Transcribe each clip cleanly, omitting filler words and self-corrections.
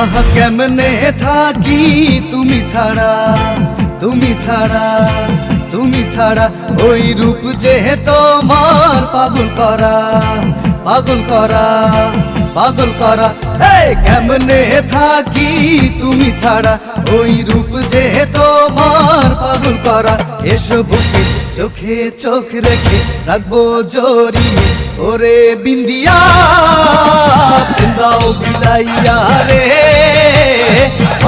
আহা কেমনে থাকি তুমি ছাড়া, তুমি ছাড়া, তুমি ছাড়া। ওই রূপ যে তোমার পাগল করা, পাগল করা, পাগল করা। এই কেমনে থাকি তুমি ছাড়া, ওই রূপ যে তোমার পাগল করা। এসো বুকে চোখে চোখ রেখে রাখবো জড়িয়ে, ওরে বিন্দিয়া দাও বিলাইয়া রে,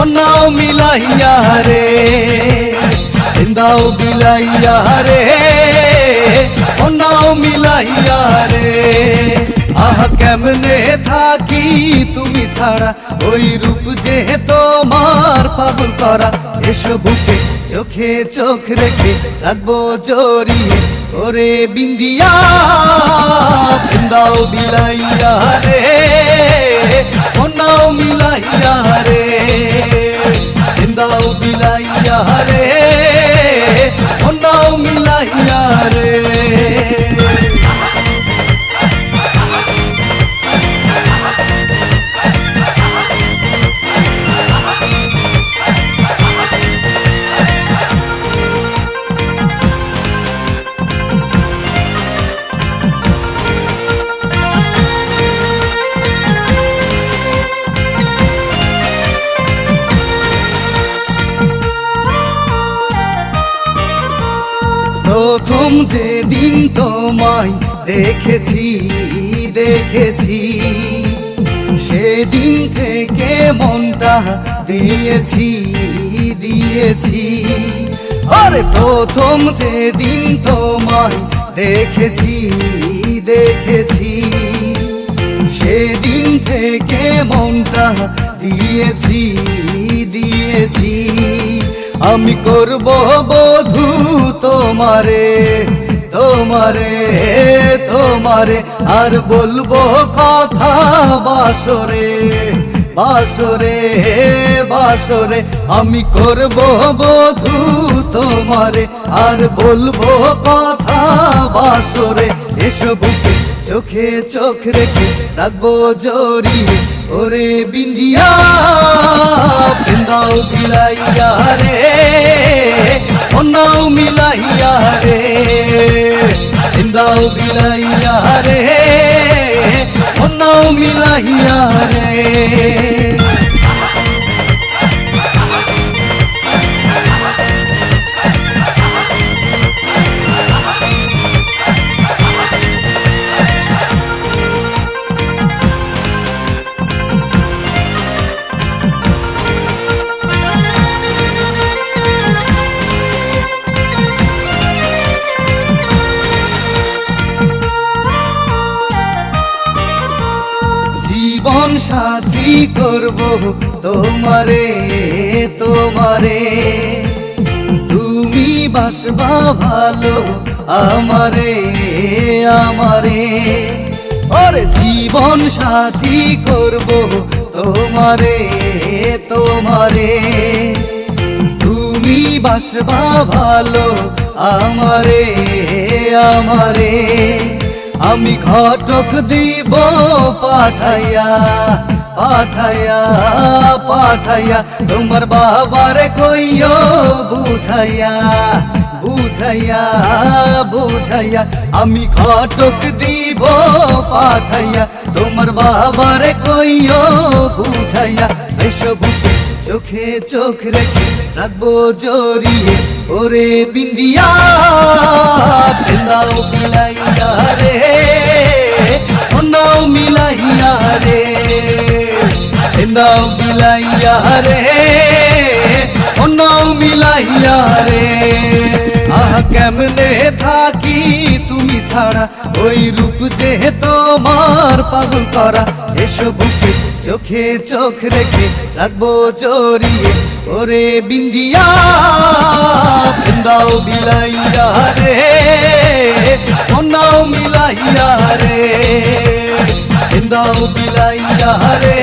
অন্নাও মিলাইয়া রে, দাও বিলাইয়া রে, অন্নাও মিলাইয়া রে। আহা কেমনে থাকি তুমি ছাড়া, ওই রূপ যে তোমার পাগল করা। এসো বুকে চোখে চোখ রেখে রাখবো জড়িয়ে, ওরে বিন্দিয়া দাও বিলাইয়া রে, অন্নাও মিলাইয়া রে, দাও বিলাইয়া রে, অন্নাও মিলাইয়া রে। প্রথম যেদিন তোমায় দেখেছি, দেখেছি, সেদিন থেকে মনটা দিয়েছি, দিয়েছি। আরে প্রথম যেদিন তোমায় দেখেছি, দেখেছি, সেদিন থেকে মনটা দিয়েছি, দিয়েছি। আমি করব বধূ তোমারে, তোমারে, তোমারে, আর বলবো কথা বাসরে, বাসরে, বাসরে। আমি করব বধূ তোমারে, আর বলবো কথা বাসরে। এসো বুকে চোখে চোখ রেখে রাখবো জড়িয়ে, ওরে বিন্দিয়া দাও বিলাইয়া রে, অন্নাও মিলাইয়া রে, দাও বিলাইয়া রে, অন্নাও মিলাইয়া রে। জীবন সাথী করব তোমারে, তোমারে, তুমি বাসবা ভালো আমারে, আমারে। ওরে জীবন সাথী করব তোমারে, তোমারে, তুমি বাসবা ভালো আমারে, আমারে। আমি ঘটক দিব পাঠাইয়া, পাঠাইয়া, পাঠাইয়া, তোমার বাবারে কইও বুঝাইয়া, বুঝাইয়া, বুঝাইয়া। আমি ঘটক দিব পাঠাইয়া, তোমার বাবারে কইও বুঝাইয়া। এসো বুকে চোখে চোখ রেখে রাখবো জড়িয়ে, ওরে বিন্দিয়া দাও বিলাইয়া রে, অন্নাও মিলাইয়া রে, দাও বিলাইয়া রে, অন্নাও মিলাইয়া রে। আহা কেমনে থাকি তুমি ছাড়া, ওই রূপ যে তোমার পাগল করা। এসো বুকে চোখে চোখ রেখে রাখবো জড়িয়ে, ওরে বিন্দিয়া দাও বিলাইয়া রে, অন্নাও মিলাইয়া রে, দাও বিলাইয়া রে,